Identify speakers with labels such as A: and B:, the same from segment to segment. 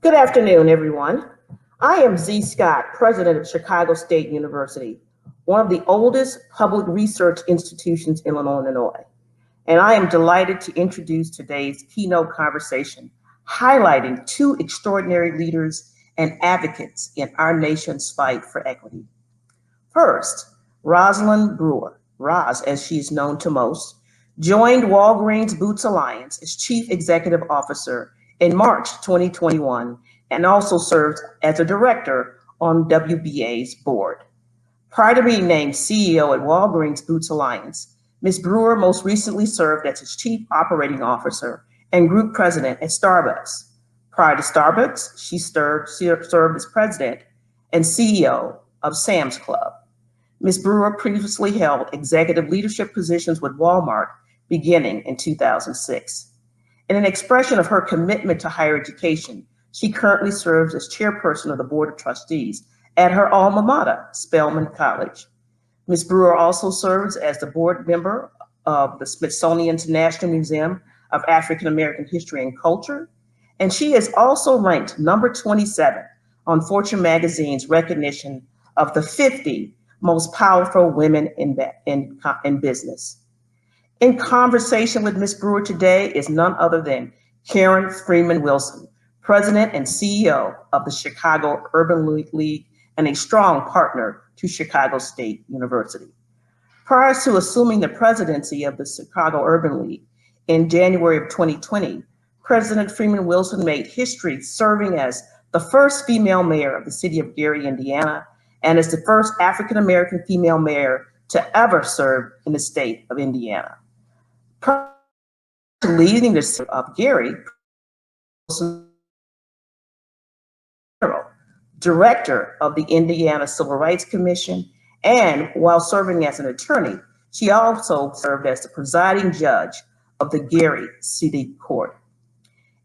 A: Good afternoon, everyone. I am Z. Scott, president of Chicago State University, one of the oldest public research institutions in Illinois, and I am delighted to introduce today's keynote conversation, highlighting two extraordinary leaders and advocates in our nation's fight for equity. First, Rosalind Brewer, Roz as she is known to most, joined Walgreens Boots Alliance as Chief Executive Officer in March 2021 and also served as a director on WBA's board. Prior to being named CEO at Walgreens Boots Alliance, Ms. Brewer most recently served as its Chief Operating Officer and Group President at Starbucks. Prior to Starbucks, she served as President and CEO of Sam's Club. Ms. Brewer previously held executive leadership positions with Walmart beginning in 2006. In an expression of her commitment to higher education, she currently serves as chairperson of the Board of Trustees at her alma mater, Spelman College. Ms. Brewer also serves as the board member of the Smithsonian's National Museum of African American History and Culture, and she is also ranked number 27 on Fortune magazine's recognition of the 50 most powerful women in business. In conversation with Ms. Brewer today is none other than Karen Freeman Wilson, President and CEO of the Chicago Urban League and a strong partner to Chicago State University. Prior to assuming the presidency of the Chicago Urban League in January of 2020, President Freeman Wilson made history serving as the first female mayor of the city of Gary, Indiana, and as the first African-American female mayor to ever serve in the state of Indiana. Prior to leading the city of Gary, director of the Indiana Civil Rights Commission, and while serving as an attorney, she also served as the presiding judge of the Gary City Court.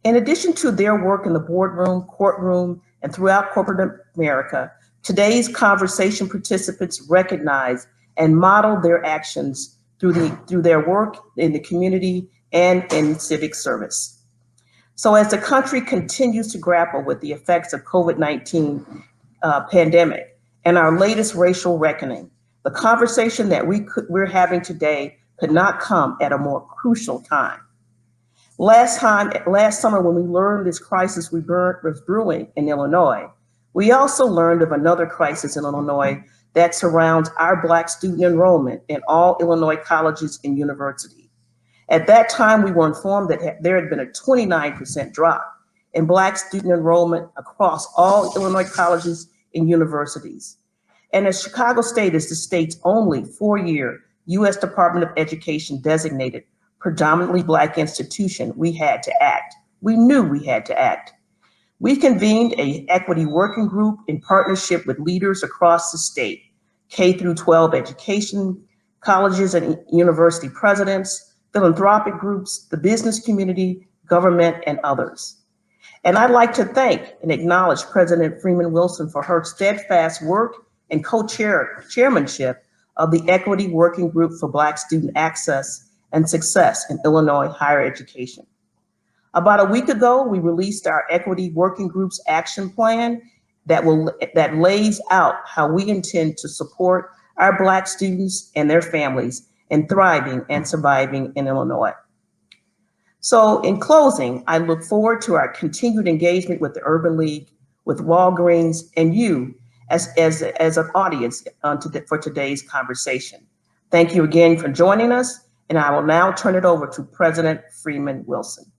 A: In addition to their work in the boardroom, courtroom, and throughout corporate America, today's conversation participants recognize and model their actions through their work in the community and in civic service. So as the country continues to grapple with the effects of COVID-19 pandemic and our latest racial reckoning, the conversation that we're having today could not come at a more crucial time. Last summer, when we learned this crisis was brewing in Illinois, we also learned of another crisis in Illinois that surrounds our Black student enrollment in all Illinois colleges and universities. At that time, we were informed that there had been a 29% drop in Black student enrollment across all Illinois colleges and universities. And as Chicago State is the state's only four-year U.S. Department of Education designated predominantly Black institution, we had to act. We knew we had to act. We convened an equity working group in partnership with leaders across the state, K through 12 education, colleges and university presidents, philanthropic groups, the business community, government, and others. And I'd like to thank and acknowledge President Freeman Wilson for her steadfast work and chairmanship of the Equity Working Group for Black Student Access and Success in Illinois Higher Education. About a week ago, we released our Equity Working Group's action plan that lays out how we intend to support our Black students and their families in thriving and surviving in Illinois. So in closing, I look forward to our continued engagement with the Urban League, with Walgreens, and you as an audience for today's conversation. Thank you again for joining us, and I will now turn it over to President Freeman Wilson.